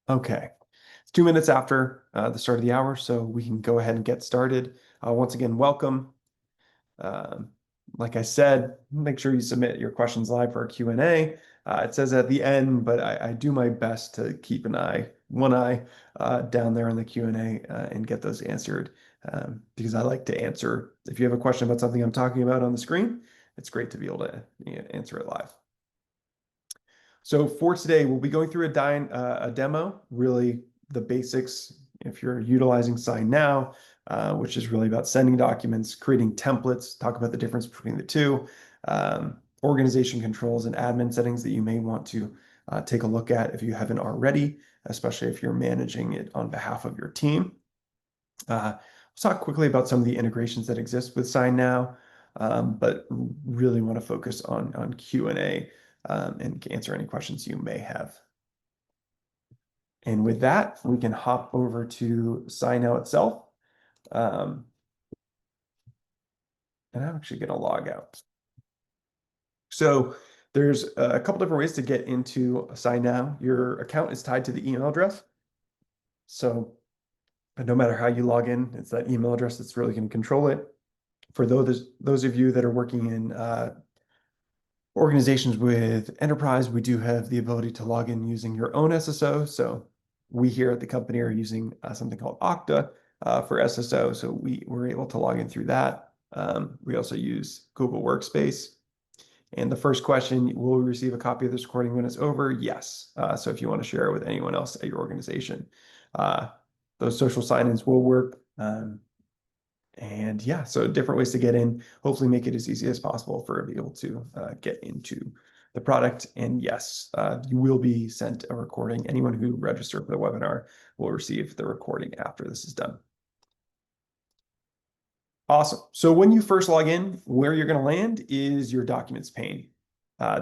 Okay, it's 2 minutes after the start of the hour, so we can go ahead and get started. Once again, welcome. Um, like I said, make sure you submit your questions live for our Q&A. It says at the end, but I do my best to keep one eye down there in the Q&A and get those answered because I like to answer. If you have a question about something I'm talking about on the screen, it's great to be able to answer it live. So for today, we'll be going through a demo, really the basics. If you're utilizing SignNow, which is really about sending documents, creating templates, talk about the difference between the two, organization controls and admin settings that you may want to take a look at if you haven't already, especially if you're managing it on behalf of your team. Let's talk quickly about some of the integrations that exist with SignNow, but really want to focus on Q&A and answer any questions you may have. And with that, we can hop over to SignNow itself. And I'm actually going to log out. So there's a couple different ways to get into SignNow. Your account is tied to the email address. So no matter how you log in, it's that email address that's really going to control it. For those of you that are working in organizations with enterprise, we do have the ability to log in using your own SSO. So we here at the company are using something called Okta for SSO. So we're able to log in through that. We also use Google Workspace. And the first question, will we receive a copy of this recording when it's over? Yes. So if you want to share it with anyone else at your organization, those social sign-ins will work. And yeah, so different ways to get in, hopefully make it as easy as possible for people to get into the product. And yes, you will be sent a recording. Anyone who registered for the webinar will receive the recording after this is done. Awesome. So when you first log in, where you're going to land is your documents pane.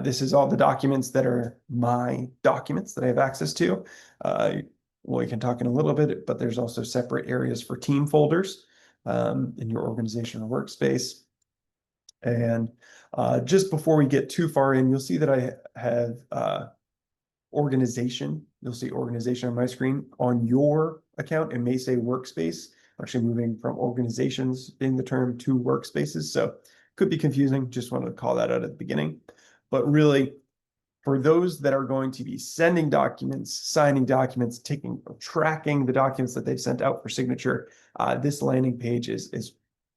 This is all the documents that are my documents that I have access to. We can talk in a little bit, but there's also separate areas for team folders in your organizational workspace. And just before we get too far in, you'll see that I have organization. You'll see organization on my screen. On your account, it may say workspace. I'm actually moving from organizations being the term to workspaces. So could be confusing. Just wanted to call that out at the beginning. But really, for those that are going to be sending documents, signing documents, tracking the documents that they've sent out for signature, this landing page is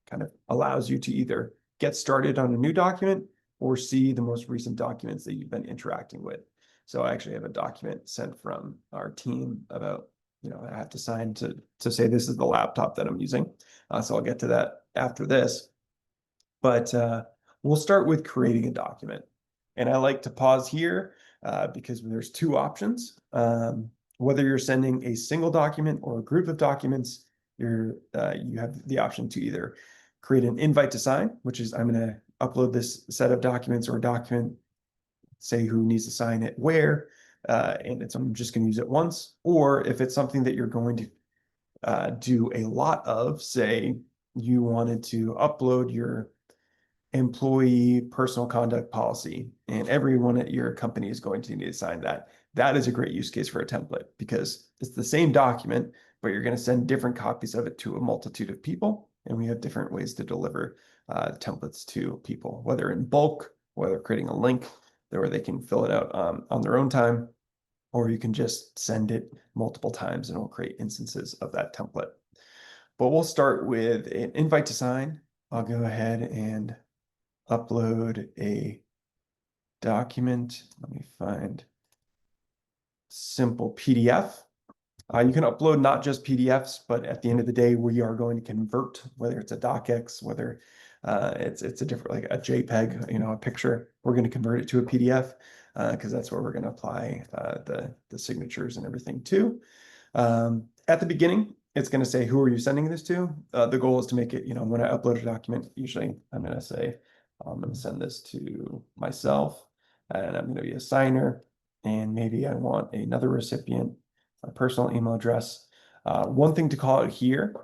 kind of allows you to either get started on a new document or see the most recent documents that you've been interacting with. So I actually have a document sent from our team about, I have to sign to say this is the laptop that I'm using. So I'll get to that after this. But we'll start with creating a document. And I like to pause here because there's two options. Whether you're sending a single document or a group of documents, you have the option to either create an invite to sign, which is I'm going to upload this set of documents or a document, say who needs to sign it where, and I'm just going to use it once. Or if it's something that you're going to do a lot of, say you wanted to upload your employee personal conduct policy, and everyone at your company is going to need to sign that. That is a great use case for a template because it's the same document, but you're going to send different copies of it to a multitude of people. And we have different ways to deliver templates to people, whether in bulk, whether creating a link where they can fill it out on their own time, or you can just send it multiple times and it'll create instances of that template. But we'll start with an invite to sign. I'll go ahead and upload a document. Let me find simple PDF. You can upload not just PDFs, but at the end of the day, we are going to convert, whether it's a docx, whether it's a different, like a JPEG, a picture, we're going to convert it to a PDF because that's where we're going to apply the signatures and everything to. At the beginning, it's going to say, who are you sending this to? The goal is to make it, when I upload a document, usually I'm going to say, I'm going to send this to myself and I'm going to be a signer, and maybe I want another recipient, a personal email address. One thing to call out here,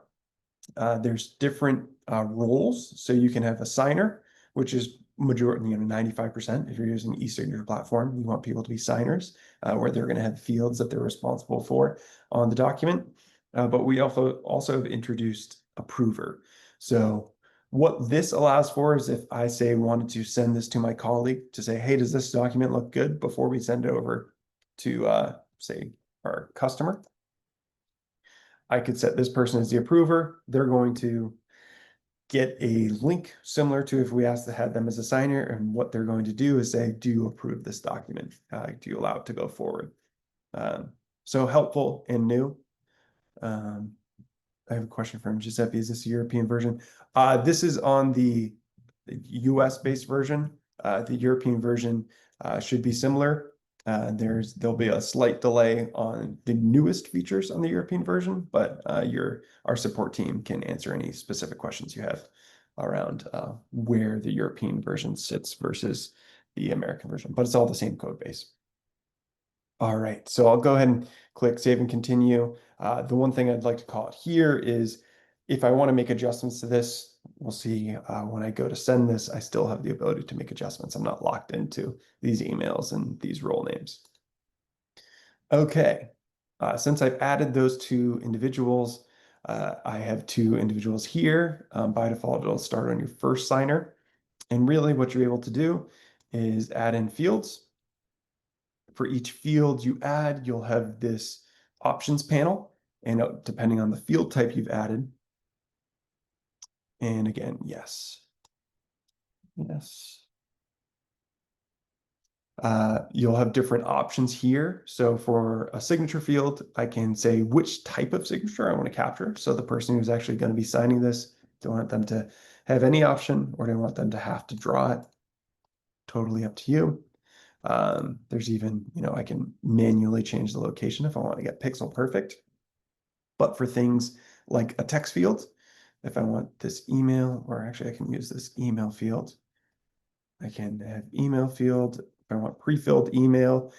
there's different roles. So you can have a signer, which is majority, 95%, if you're using e-signature platform, you want people to be signers, where they're going to have fields that they're responsible for on the document. But we also have introduced approver. So what this allows for is if I say wanted to send this to my colleague to say, hey, does this document look good before we send it over to say our customer, I could set this person as the approver. They're going to get a link similar to if we asked to have them as a signer, and what they're going to do is say, do you approve this document? Do you allow it to go forward? So helpful and new. I have a question from Giuseppe. Is this a European version? This is on the US based version. The European version should be similar. There'll be a slight delay on the newest features on the European version, but our support team can answer any specific questions you have around where the European version sits versus the American version, but it's all the same code base. All right, so I'll go ahead and click save and continue. The one thing I'd like to call it here is if I want to make adjustments to this, we'll see when I go to send this, I still have the ability to make adjustments. I'm not locked into these emails and these role names. Okay, since I've added those two individuals, I have two individuals here. By default, it'll start on your first signer. And really what you're able to do is add in fields. For each field you add, you'll have this options panel, and depending on the field type you've added, and again, yes, you'll have different options here. So for a signature field, I can say which type of signature I want to capture. So the person who's actually going to be signing this, do I want them to have any option, or do I want them to have to draw it? Totally up to you. There's even, I can manually change the location if I want to get pixel perfect. But for things like a text field, if I want this email, or actually I can use this email field. I can have email field. If I want pre-filled email,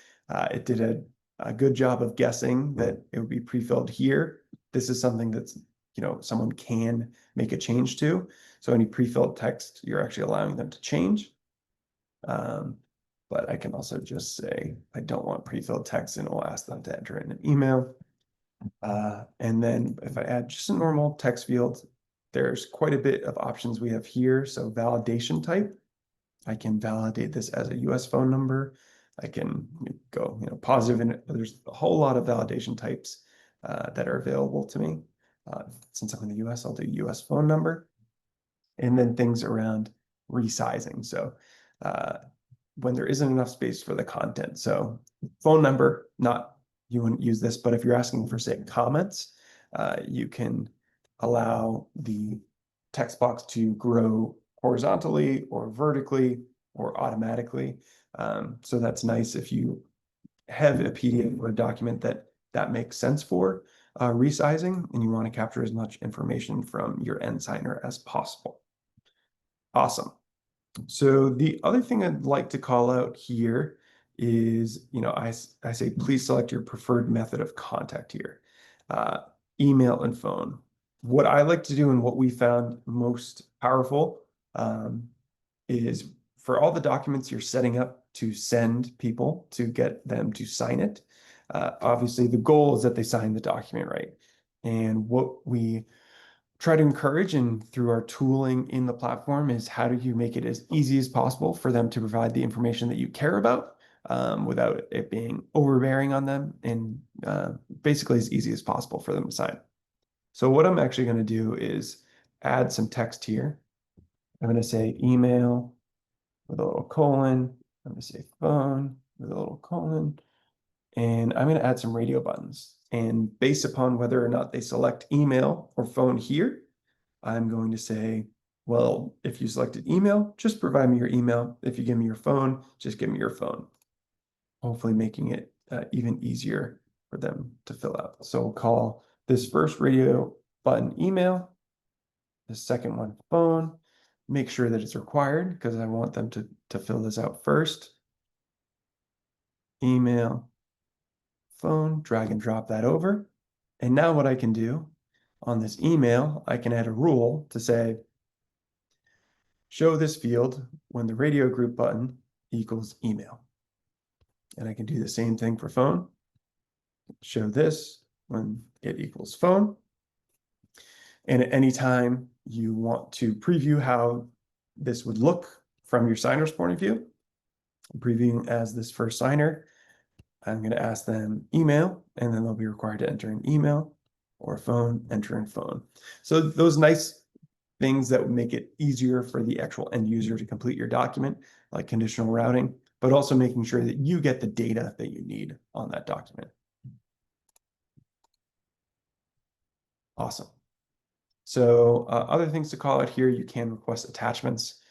it did a good job of guessing that it would be pre-filled here. This is something that's, someone can make a change to. So any pre-filled text, you're actually allowing them to change. But I can also just say, I don't want pre-filled text, and it'll ask them to enter in an email. And then if I add just a normal text field, there's quite a bit of options we have here. So validation type, I can validate this as a US phone number. I can go, positive, and there's a whole lot of validation types that are available to me. Since I'm in the US, I'll do US phone number. And then things around resizing. So when there isn't enough space for the content. So phone number, you wouldn't use this, but if you're asking for, say, comments, you can allow the text box to grow horizontally or vertically or automatically. So that's nice if you have a PDF or a document that makes sense for resizing, and you want to capture as much information from your end signer as possible. Awesome. So the other thing I'd like to call out here is, I say, please select your preferred method of contact here, email and phone. What I like to do and what we found most powerful is for all the documents you're setting up to send people to get them to sign it. Obviously, the goal is that they sign the document, right? And what we try to encourage, and through our tooling in the platform, is how do you make it as easy as possible for them to provide the information that you care about without it being overbearing on them, and basically as easy as possible for them to sign. So what I'm actually going to do is add some text here. I'm going to say email with a little colon. I'm going to say phone with a little colon. And I'm going to add some radio buttons. And based upon whether or not they select email or phone here, I'm going to say, well, if you selected email, just provide me your email. If you give me your phone, just give me your phone. Hopefully making it even easier for them to fill out. So we'll call this first radio button email, the second one phone. Make sure that it's required because I want them to fill this out first. Email, phone, drag and drop that over. And now what I can do on this email, I can add a rule to say, show this field when the radio group button equals email. And I can do the same thing for phone. Show this when it equals phone. And at any time you want to preview how this would look from your signer's point of view, I'm previewing as this first signer, I'm going to ask them email, and then they'll be required to enter an email, or phone, enter in phone. So those nice things that would make it easier for the actual end user to complete your document, like conditional routing, but also making sure that you get the data that you need on that document. Awesome. So other things to call out here, you can request attachments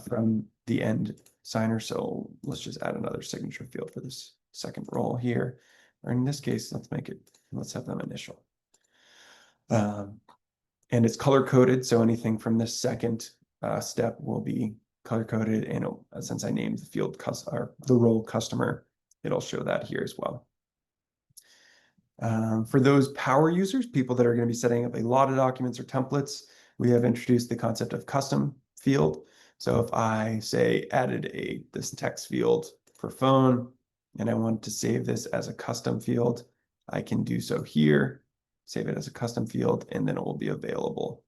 from the end signer. So let's just add another signature field for this second role here. Or in this case, let's have them initial. And it's color coded. So anything from this second step will be color coded. And since I named the field or the role customer, it'll show that here as well. For those power users, people that are going to be setting up a lot of documents or templates, we have introduced the concept of custom field. So if I say added this text field for phone, and I want to save this as a custom field, I can do so here, save it as a custom field, and then it will be available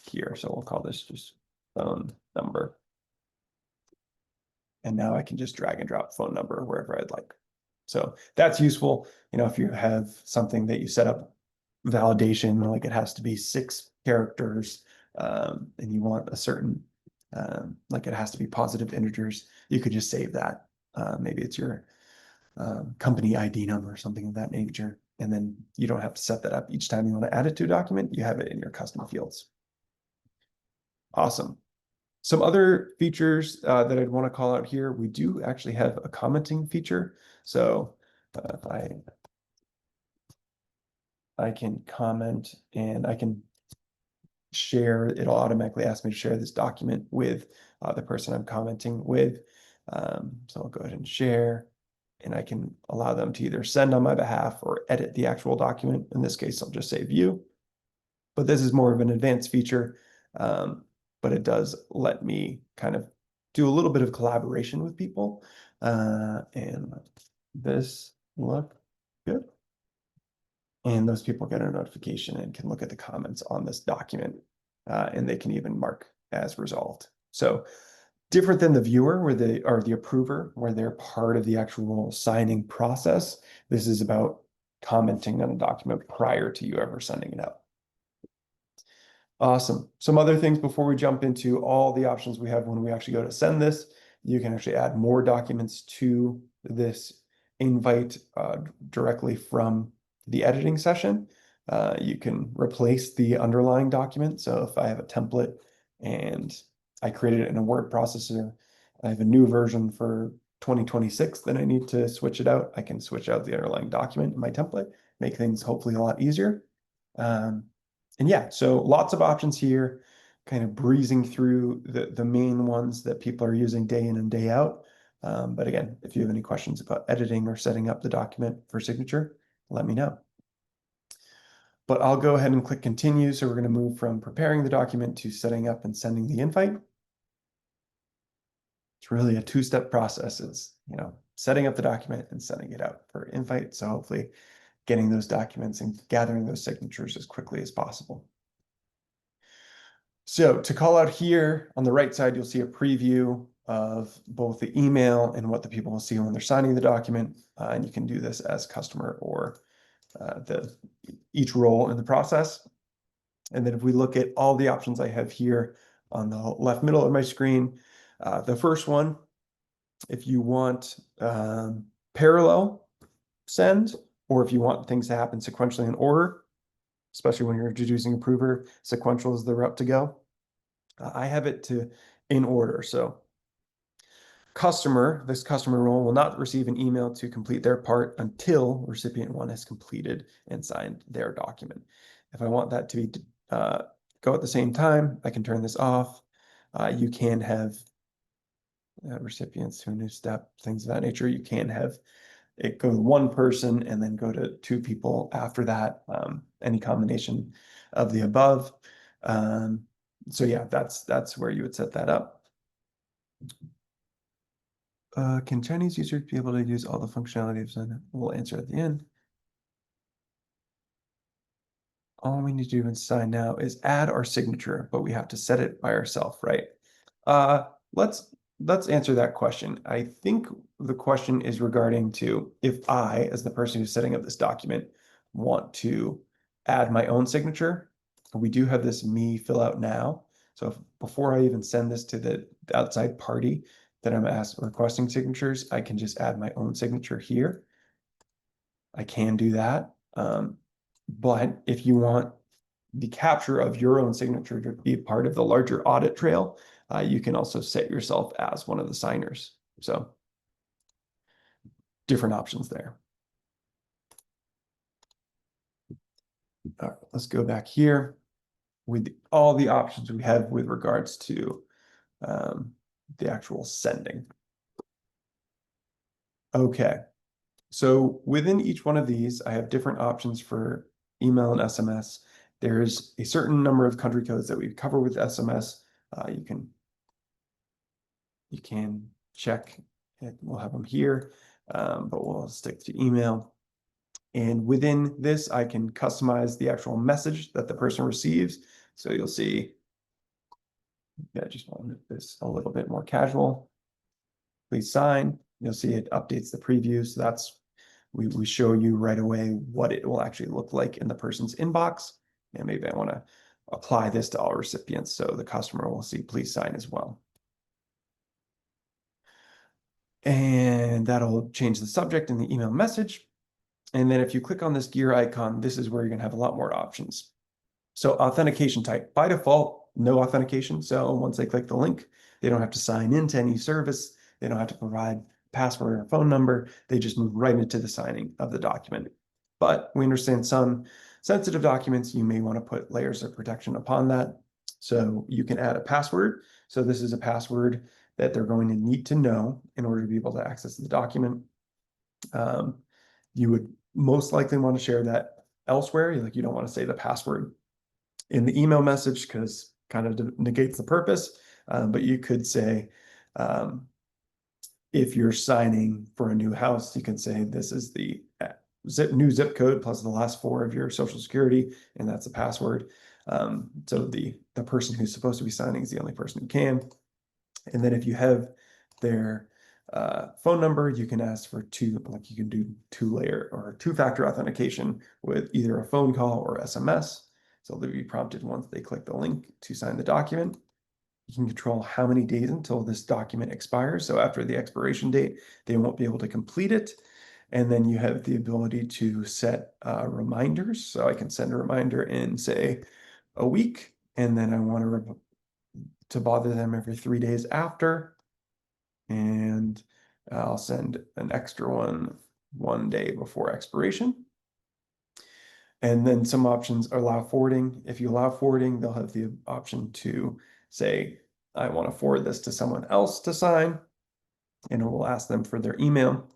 here. So we'll call this just phone number. And now I can just drag and drop phone number wherever I'd like. So that's useful. If you have something that you set up validation, like it has to be 6 characters, and you want a certain, like it has to be positive integers, you could just save that. Maybe it's your company ID number or something of that nature. And then you don't have to set that up each time you want to add it to a document. You have it in your custom fields. Awesome. Some other features that I'd want to call out here, we do actually have a commenting feature. So if I can comment and I can share, it'll automatically ask me to share this document with the person I'm commenting with. So I'll go ahead and share, and I can allow them to either send on my behalf or edit the actual document. In this case, I'll just say view. But this is more of an advanced feature, but it does let me kind of do a little bit of collaboration with people. And this look good. And those people get a notification and can look at the comments on this document, and they can even mark as resolved. So different than the viewer where they are the approver, where they're part of the actual signing process. This is about commenting on a document prior to you ever sending it out. Awesome. Some other things before we jump into all the options we have when we actually go to send this. You can actually add more documents to this invite directly from the editing session. You can replace the underlying document. So if I have a template and I created it in a word processor, I have a new version for 2026, then I need to switch it out. I can switch out the underlying document in my template, make things hopefully a lot easier. And yeah, so lots of options here, kind of breezing through the main ones that people are using day in and day out. But again, if you have any questions about editing or setting up the document for signature, let me know. But I'll go ahead and click continue. So we're going to move from preparing the document to setting up and sending the invite. It's really a 2-step process. It's, setting up the document and sending it out for invite. So hopefully getting those documents and gathering those signatures as quickly as possible. So to call out here on the right side, you'll see a preview of both the email and what the people will see when they're signing the document. And you can do this as customer or each role in the process. And then if we look at all the options I have here on the left middle of my screen, the first one, if you want parallel send, or if you want things to happen sequentially in order, especially when you're introducing a prover, sequential is the route to go. I have it in order. So this customer role will not receive an email to complete their part until recipient 1 has completed and signed their document. If I want that to be go at the same time, I can turn this off. You can have recipients to a new step, things of that nature. You can have it go to one person and then go to 2 people after that, any combination of the above. So yeah, that's where you would set that up. Can Chinese users be able to use all the functionality of SignNow? We'll answer at the end. All we need to do in SignNow is add our signature, but we have to set it by ourselves, right? Uh, let's answer that question. I think the question is regarding to if I, as the person who's setting up this document, want to add my own signature. We do have this me fill out now. So before I even send this to the outside party that I'm requesting signatures, I can just add my own signature here. I can do that. But if you want the capture of your own signature to be part of the larger audit trail, you can also set yourself as one of the signers. So different options there. All right, let's go back here with all the options we have with regards to the actual sending. Okay, so within each one of these, I have different options for email and SMS. There's a certain number of country codes that we cover with SMS. You can check it. We'll have them here, but we'll stick to email. And within this, I can customize the actual message that the person receives. So you'll see, I just want to make this a little bit more casual. Please sign. You'll see it updates the preview. So that's, we show you right away what it will actually look like in the person's inbox. And maybe I want to apply this to all recipients. So the customer will see, please sign as well. And that'll change the subject in the email message. And then if you click on this gear icon, this is where you're going to have a lot more options. So authentication type, by default, no authentication. So once they click the link, they don't have to sign into any service. They don't have to provide password or phone number. They just move right into the signing of the document. But we understand some sensitive documents, you may want to put layers of protection upon that. So you can add a password. So this is a password that they're going to need to know in order to be able to access the document. You would most likely want to share that elsewhere. Like you don't want to say the password in the email message because kind of negates the purpose. But you could say, if you're signing for a new house, you can say this is the new zip code plus the last 4 of your social security, and that's the password. So the person who's supposed to be signing is the only person who can. And then if you have their phone number, you can ask for like you can do 2-layer or 2-factor authentication with either a phone call or SMS. So they'll be prompted once they click the link to sign the document. You can control how many days until this document expires. So after the expiration date, they won't be able to complete it. And then you have the ability to set reminders. So I can send a reminder in, say, a week, and then I want to bother them every 3 days after. And I'll send an extra one day before expiration. And then some options allow forwarding. If you allow forwarding, they'll have the option to say, I want to forward this to someone else to sign, and it will ask them for their email.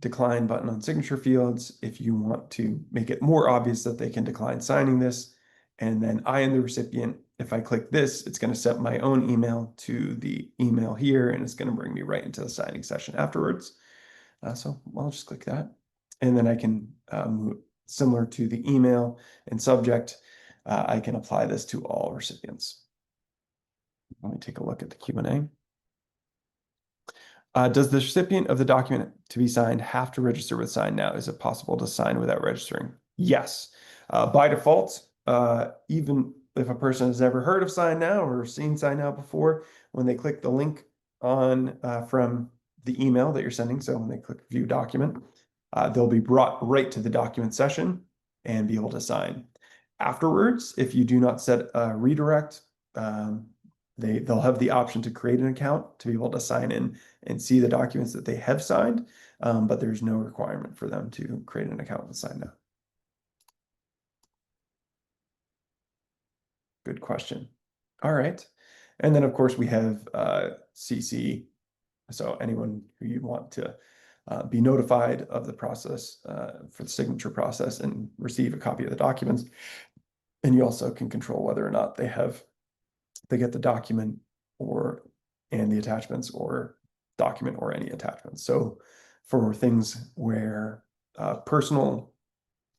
Decline button on signature fields if you want to make it more obvious that they can decline signing this. And then I am the recipient. If I click this, it's going to set my own email to the email here, and it's going to bring me right into the signing session afterwards. So I'll just click that. And then I can, similar to the email and subject, I can apply this to all recipients. Let me take a look at the Q&A. Does the recipient of the document to be signed have to register with SignNow? Is it possible to sign without registering? Yes. By default, even if a person has never heard of SignNow or seen SignNow before, when they click the link on from the email that you're sending, so when they click view document, they'll be brought right to the document session and be able to sign. Afterwards, if you do not set a redirect, they'll have the option to create an account to be able to sign in and see the documents that they have signed, but there's no requirement for them to create an account and sign now. Good question. All right. And then, of course, we have CC. So anyone who you want to be notified of the process for the signature process and receive a copy of the documents. And you also can control whether or not they have they get the document and the attachments, or document or any attachments. So for things where personal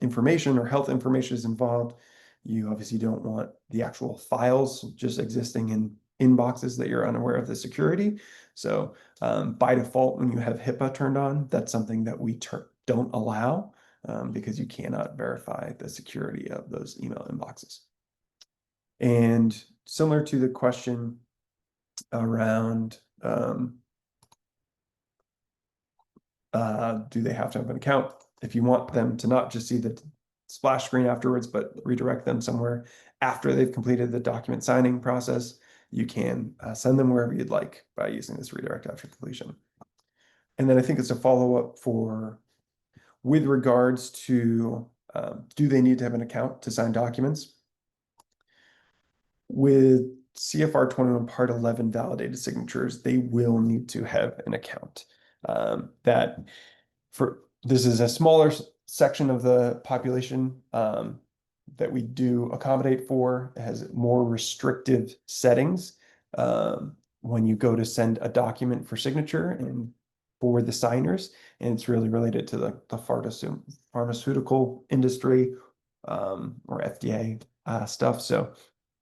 information or health information is involved, you obviously don't want the actual files just existing in inboxes that you're unaware of the security. So by default, when you have HIPAA turned on, that's something that we don't allow because you cannot verify the security of those email inboxes. And similar to the question around do they have to have an account? If you want them to not just see the splash screen afterwards, but redirect them somewhere after they've completed the document signing process, you can send them wherever you'd like by using this redirect after completion. And then I think it's a follow-up with regards to do they need to have an account to sign documents? With CFR 21 Part 11 validated signatures, they will need to have an account. This is a smaller section of the population that we do accommodate for. It has more restrictive settings when you go to send a document for signature and for the signers, and it's really related to the pharmaceutical industry or FDA stuff. So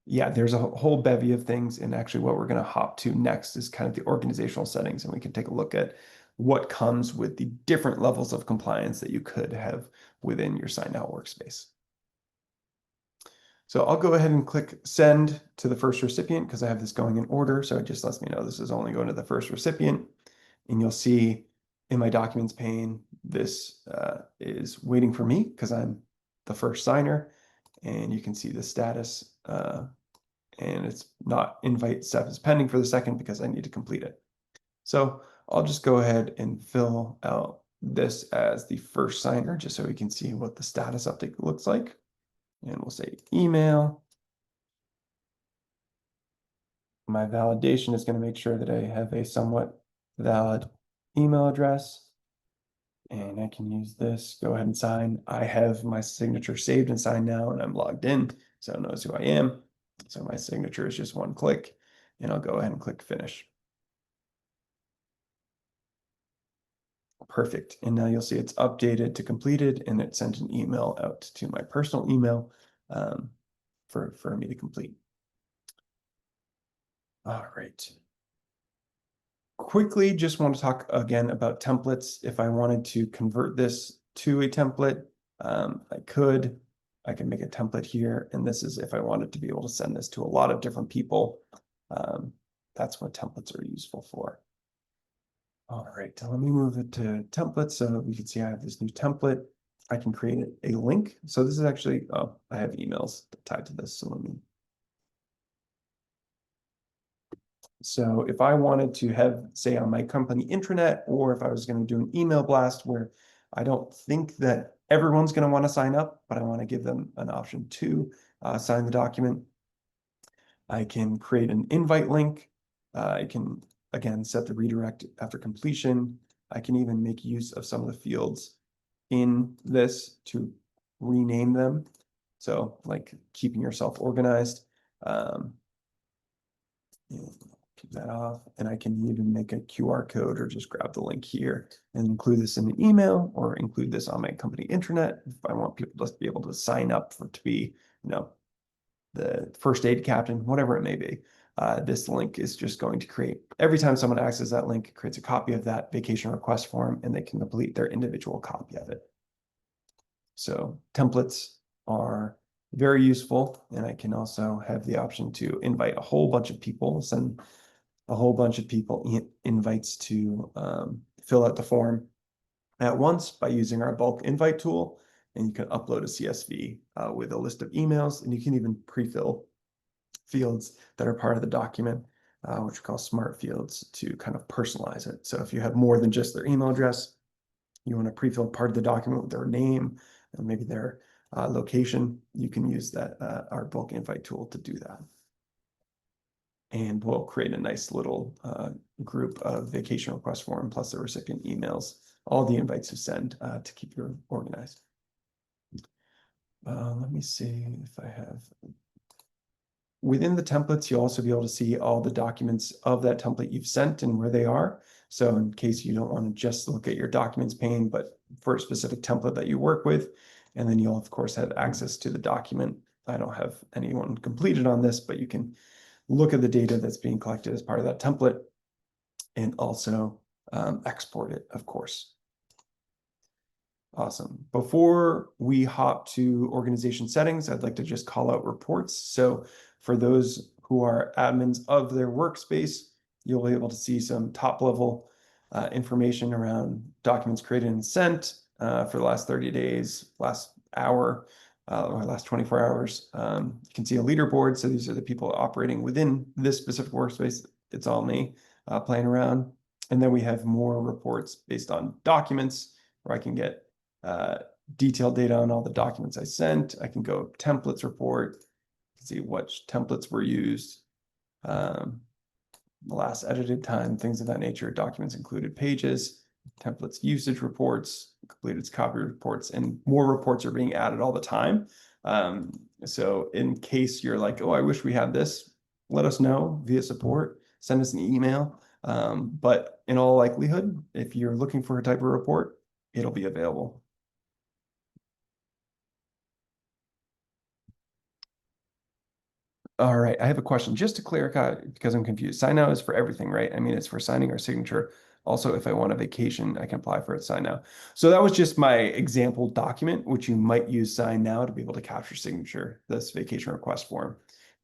yeah, there's a whole bevy of things, and actually what we're going to hop to next is kind of the organizational settings, and we can take a look at what comes with the different levels of compliance that you could have within your SignNow workspace. So I'll go ahead and click send to the first recipient because I have this going in order. So it just lets me know this is only going to the first recipient. And you'll see in my documents pane, this is waiting for me because I'm the first signer. And you can see the status and it's not invite step is pending for the second because I need to complete it. So I'll just go ahead and fill out this as the first signer just so we can see what the status update looks like. And we'll say email. My validation is going to make sure that I have a somewhat valid email address. And I can use this, go ahead and sign. I have my signature saved and signed now, and I'm logged in, so it knows who I am. So my signature is just one click, and I'll go ahead and click finish. Perfect. And now you'll see it's updated to completed, and it sent an email out to my personal email for me to complete. All right. Quickly, just want to talk again about templates. If I wanted to convert this to a template, I can make a template here. And this is if I wanted to be able to send this to a lot of different people. That's what templates are useful for. All right, let me move it to templates so we can see I have this new template. I can create a link. So this is actually, I have emails tied to this. So if I wanted to have, say, on my company intranet, or if I was going to do an email blast where I don't think that everyone's going to want to sign up, but I want to give them an option to sign the document, I can create an invite link. I can, again, set the redirect after completion. I can even make use of some of the fields in this to rename them. So like keeping yourself organized. Keep that off, and I can even make a QR code or just grab the link here and include this in the email or include this on my company intranet if I want people to be able to sign up to be, the first aid captain, whatever it may be. This link is just going to create, every time someone accesses that link, it creates a copy of that vacation request form, and they can complete their individual copy of it. So templates are very useful, and I can also have the option to invite a whole bunch of people, send a whole bunch of people invites to fill out the form at once by using our bulk invite tool. And you can upload a CSV with a list of emails, and you can even pre-fill fields that are part of the document, which we call smart fields, to kind of personalize it. So if you have more than just their email address, you want to pre-fill part of the document with their name and maybe their location, you can use that our bulk invite tool to do that. And we'll create a nice little group of vacation request form plus the recipient emails, all the invites you send to keep you organized. Let me see if I have Within the templates, you'll also be able to see all the documents of that template you've sent and where they are. So in case you don't want to just look at your documents pane, but for a specific template that you work with, and then you'll of course have access to the document. I don't have anyone completed on this, but you can look at the data that's being collected as part of that template and also export it, of course. Awesome. Before we hop to organization settings, I'd like to just call out reports. So for those who are admins of their workspace, you'll be able to see some top level information around documents created and sent for the last 30 days, last hour, or last 24 hours. You can see a leaderboard. So these are the people operating within this specific workspace. It's all me playing around. And then we have more reports based on documents where I can get detailed data on all the documents I sent. I can go templates report, see which templates were used, the last edited time, things of that nature, documents included pages, templates usage reports, completed copy reports, and more reports are being added all the time. So in case you're like, oh, I wish we had this, let us know via support, send us an email. But in all likelihood, if you're looking for a type of report, it'll be available. All right, I have a question just to clarify because I'm confused. SignNow is for everything, right? I mean, it's for signing our signature. Also, if I want a vacation, I can apply for it SignNow. So that was just my example document, which you might use SignNow to be able to capture signature, this vacation request form.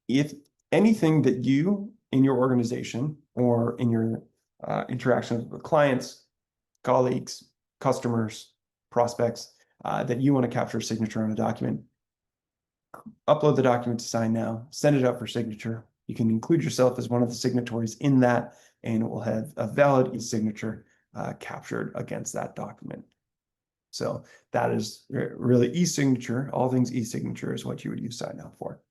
If anything that you in your organization or in your interactions with clients, colleagues, customers, prospects, that you want to capture signature on a document, upload the document to SignNow, send it out for signature. You can include yourself as one of the signatories in that, and it will have a valid e-signature captured against that document. So that is really e-signature. All things e-signature is what you would use SignNow for.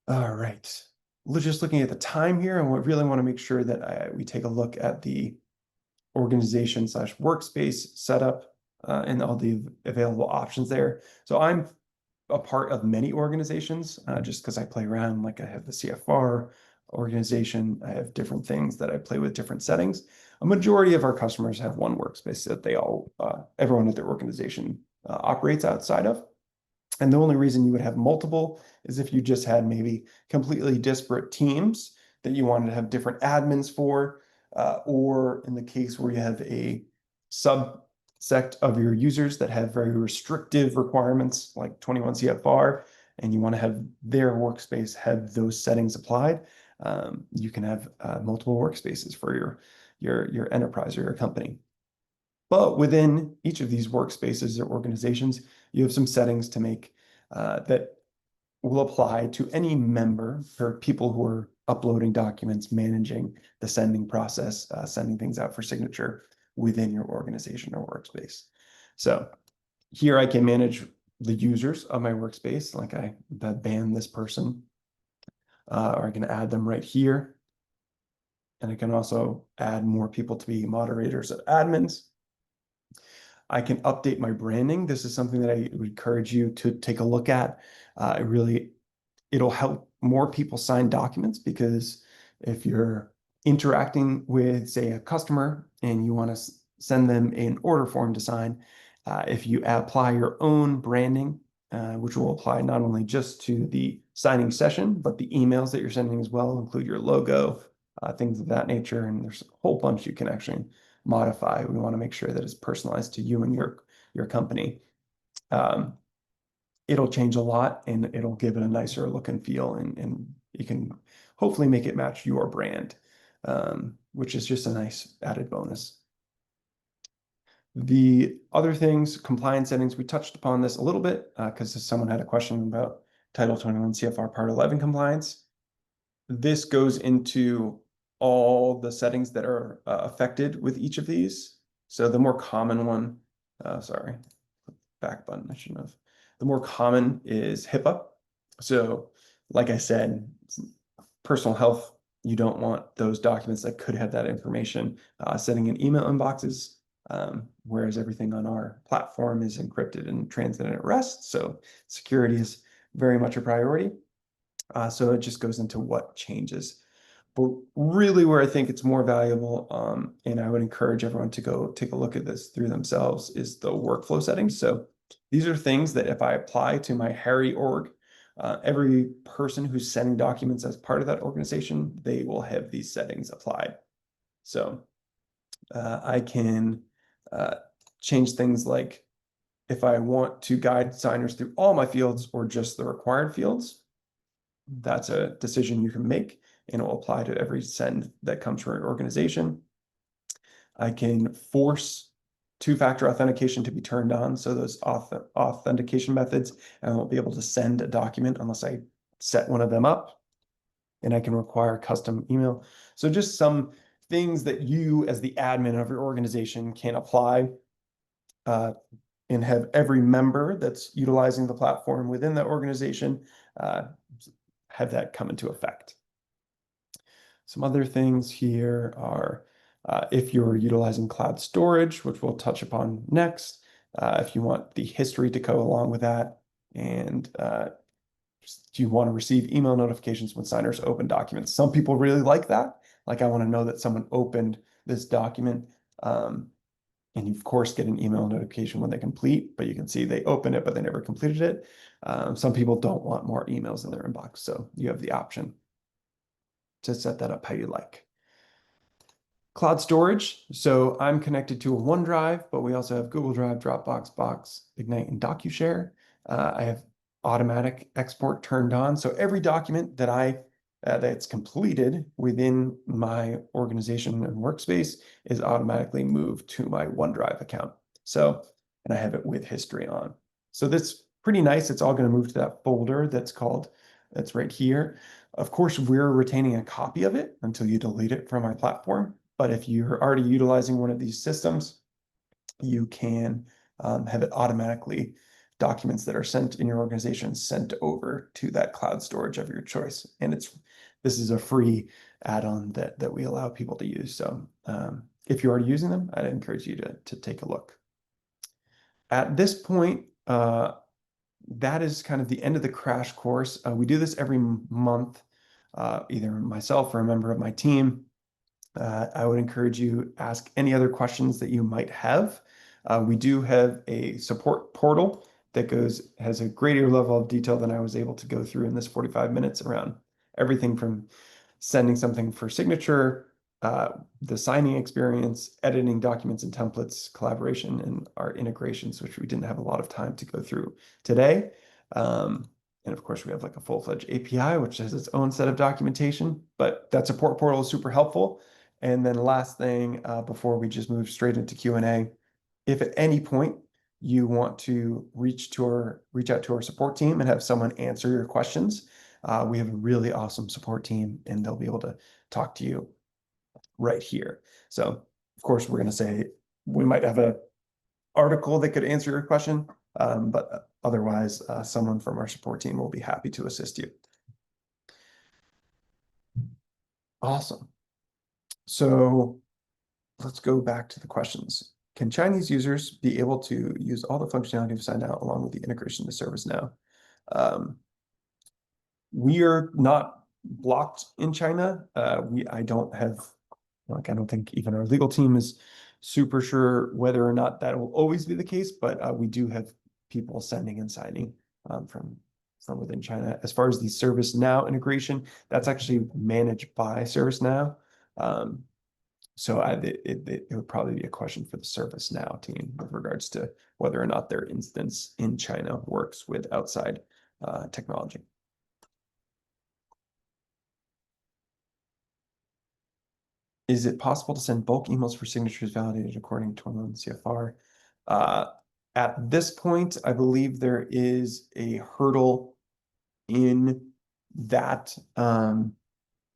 All right. We're just looking at the time here, and we really want to make sure that we take a look at the organization / workspace setup and all the available options there. So I'm a part of many organizations just because I play around. Like I have the CFR organization, I have different things that I play with, different settings. A majority of our customers have one workspace that they all, everyone at their organization operates outside of. And the only reason you would have multiple is if you just had maybe completely disparate teams that you wanted to have different admins for, or in the case where you have a subset of your users that have very restrictive requirements like 21 CFR, and you want to have their workspace have those settings applied, you can have multiple workspaces for your enterprise or your company. But within each of these workspaces or organizations, you have some settings to make that will apply to any member or people who are uploading documents, managing the sending process, sending things out for signature within your organization or workspace. So here I can manage the users of my workspace, like I ban this person, or I can add them right here. And I can also add more people to be moderators or admins. I can update my branding. This is something that I would encourage you to take a look at. It'll help more people sign documents, because if you're interacting with, say, a customer and you want to send them an order form to sign, if you apply your own branding, which will apply not only just to the signing session, but the emails that you're sending as well, include your logo, things of that nature. And there's a whole bunch you can actually modify. We want to make sure that it's personalized to you and your company. It'll change a lot, and it'll give it a nicer look and feel, and you can hopefully make it match your brand, which is just a nice added bonus. The other things, compliance settings, we touched upon this a little bit because someone had a question about Title 21 CFR Part 11 compliance. This goes into all the settings that are affected with each of these. So the more common one, sorry, back button, I shouldn't have. The more common is HIPAA. So like I said, personal health, you don't want those documents that could have that information sitting in email inboxes, whereas everything on our platform is encrypted and transmitted at rest. So security is very much a priority. So it just goes into what changes. But really where I think it's more valuable, and I would encourage everyone to go take a look at this through themselves, is the workflow settings. So these are things that if I apply to my Harry org, every person who's sending documents as part of that organization, they will have these settings applied. So I can change things like if I want to guide signers through all my fields or just the required fields. That's a decision you can make, and it will apply to every send that comes from your organization. I can force two-factor authentication to be turned on, so those authentication methods, I won't be able to send a document unless I set one of them up. And I can require custom email. So just some things that you, as the admin of your organization, can apply and have every member that's utilizing the platform within that organization have that come into effect. Some other things here are if you're utilizing cloud storage, which we'll touch upon next, if you want the history to go along with that, and do you want to receive email notifications when signers open documents? Some people really like that. Like, I want to know that someone opened this document. And you, of course, get an email notification when they complete, but you can see they opened it, but they never completed it. Some people don't want more emails in their inbox, so you have the option to set that up how you like. Cloud storage. So I'm connected to a OneDrive, but we also have Google Drive, Dropbox, Box, Ignite, and DocuShare. I have automatic export turned on. So every document that that's completed within my organization and workspace is automatically moved to my OneDrive account. So, and I have it with history on. So that's pretty nice. It's all going to move to that folder that's right here. Of course, we're retaining a copy of it until you delete it from our platform. But if you're already utilizing one of these systems, you can have it automatically, documents that are sent in your organization sent over to that cloud storage of your choice. And this is a free add-on that we allow people to use. So if you're already using them, I'd encourage you to take a look. At this point, that is kind of the end of the crash course. We do this every month, either myself or a member of my team. I would encourage you to ask any other questions that you might have. We do have a support portal that has a greater level of detail than I was able to go through in this 45 minutes around everything from sending something for signature, the signing experience, editing documents and templates, collaboration, and our integrations, which we didn't have a lot of time to go through today. And of course, we have like a full-fledged API, which has its own set of documentation, but that support portal is super helpful. And then last thing, before we just move straight into Q&A, if at any point you want to reach out to our support team and have someone answer your questions, we have a really awesome support team, and they'll be able to talk to you right here. So, of course, we're going to say we might have an article that could answer your question, but otherwise, someone from our support team will be happy to assist you. Awesome. So let's go back to the questions. Can Chinese users be able to use all the functionality of SignNow along with the integration to ServiceNow? We are not blocked in China. I don't think even our legal team is super sure whether or not that will always be the case, but we do have people sending and signing from within China. As far as the ServiceNow integration, that's actually managed by ServiceNow. So it would probably be a question for the ServiceNow team with regards to whether or not their instance in China works with outside technology. Is it possible to send bulk emails for signatures validated according to 21 CFR? At this point, I believe there is a hurdle in that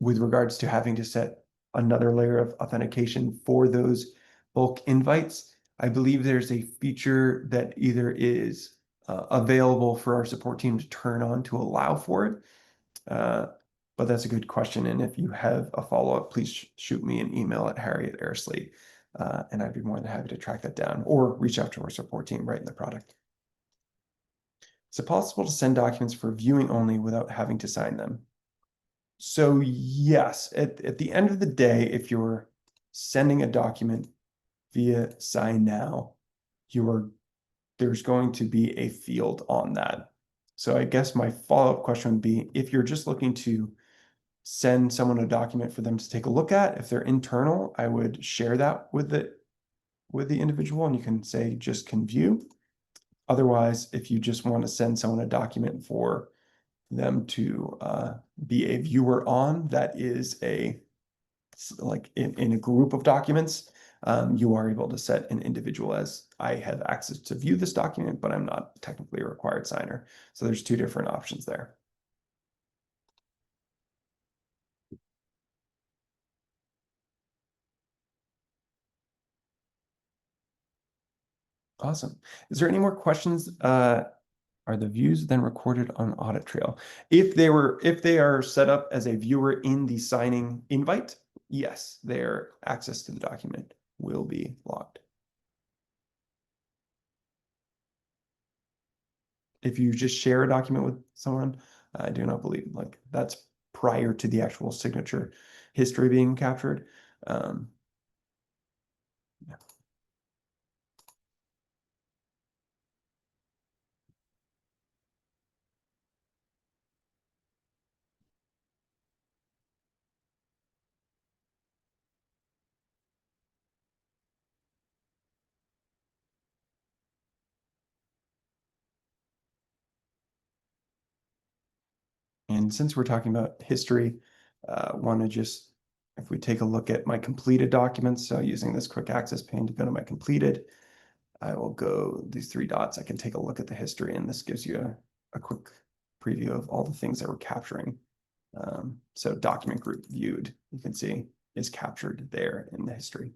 with regards to having to set another layer of authentication for those bulk invites. I believe there's a feature that either is available for our support team to turn on to allow for it. But that's a good question. And if you have a follow-up, please shoot me an email at harry@airslate, and I'd be more than happy to track that down or reach out to our support team right in the product. Is it possible to send documents for viewing only without having to sign them? So yes, at the end of the day, if you're sending a document via SignNow, there's going to be a field on that. So I guess my follow-up question would be, if you're just looking to send someone a document for them to take a look at, if they're internal, I would share that with the individual, and you can say just can view. Otherwise, if you just want to send someone a document for them to be a viewer on, that is like in a group of documents, you are able to set an individual as, I have access to view this document, but I'm not technically a required signer. So there's two different options there. Awesome. Is there any more questions? Are the views then recorded on audit trail? If they are set up as a viewer in the signing invite, yes, their access to the document will be logged. If you just share a document with someone, I do not believe like that's prior to the actual signature history being captured. Um, yeah. And since we're talking about history, want to just, if we take a look at my completed documents, so using this quick access pane to go to my completed, I will go these three dots. I can take a look at the history, and this gives you a quick preview of all the things that we're capturing. So document group viewed, you can see, is captured there in the history.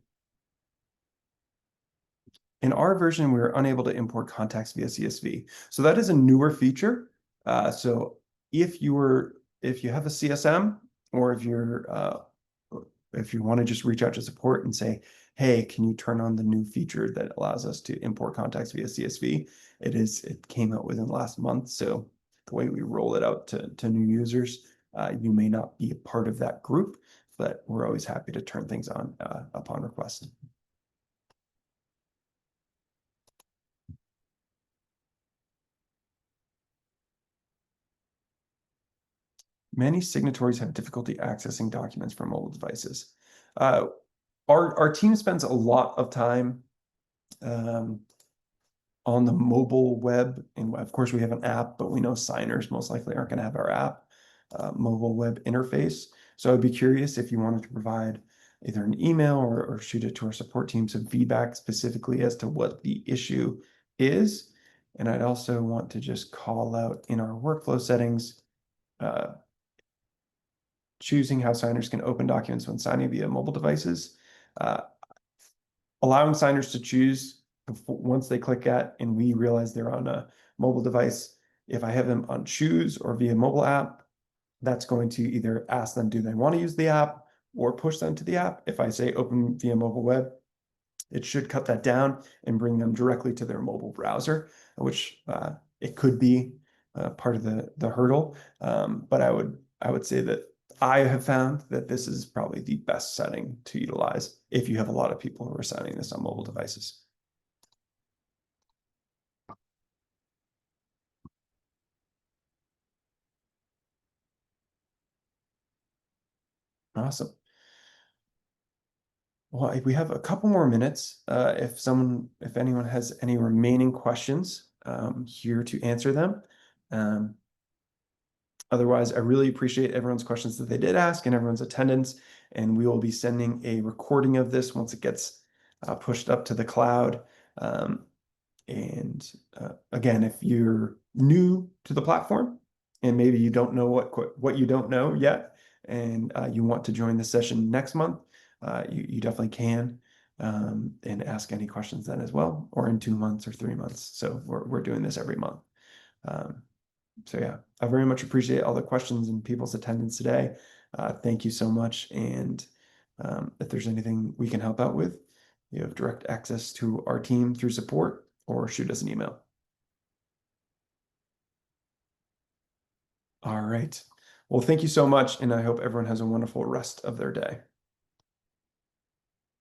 In our version, we were unable to import contacts via CSV. So that is a newer feature. So if you have a CSM, or if you want to just reach out to support and say, hey, can you turn on the new feature that allows us to import contacts via CSV? It came out within the last month. So the way we roll it out to new users, you may not be a part of that group, but we're always happy to turn things on upon request. Many signatories have difficulty accessing documents from mobile devices. Uh, our team spends a lot of time um, on the mobile web, and of course we have an app, but we know signers most likely aren't going to have our app mobile web interface. So I'd be curious if you wanted to provide either an email or shoot it to our support team some feedback specifically as to what the issue is. And I'd also want to just call out in our workflow settings, choosing how signers can open documents when signing via mobile devices, uh, allowing signers to choose once they click at and we realize they're on a mobile device. If I have them on choose or via mobile app, that's going to either ask them, do they want to use the app, or push them to the app. If I say open via mobile web, it should cut that down and bring them directly to their mobile browser, which it could be part of the hurdle. But I would say that I have found that this is probably the best setting to utilize if you have a lot of people who are signing this on mobile devices. Awesome. Well, we have a couple more minutes. If anyone has any remaining questions, here to answer them. Um, Otherwise, I really appreciate everyone's questions that they did ask and everyone's attendance. And we will be sending a recording of this once it gets pushed up to the cloud. Um, and again, if you're new to the platform and maybe you don't know what you don't know yet, and you want to join the session next month, you definitely can, and ask any questions then as well, or in 2 months or 3 months. So we're doing this every month. Um, so yeah, I very much appreciate all the questions and people's attendance today. Thank you so much. And if there's anything we can help out with, you have direct access to our team through support or shoot us an email. All right. Well, thank you so much, and I hope everyone has a wonderful rest of their day.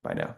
Bye now.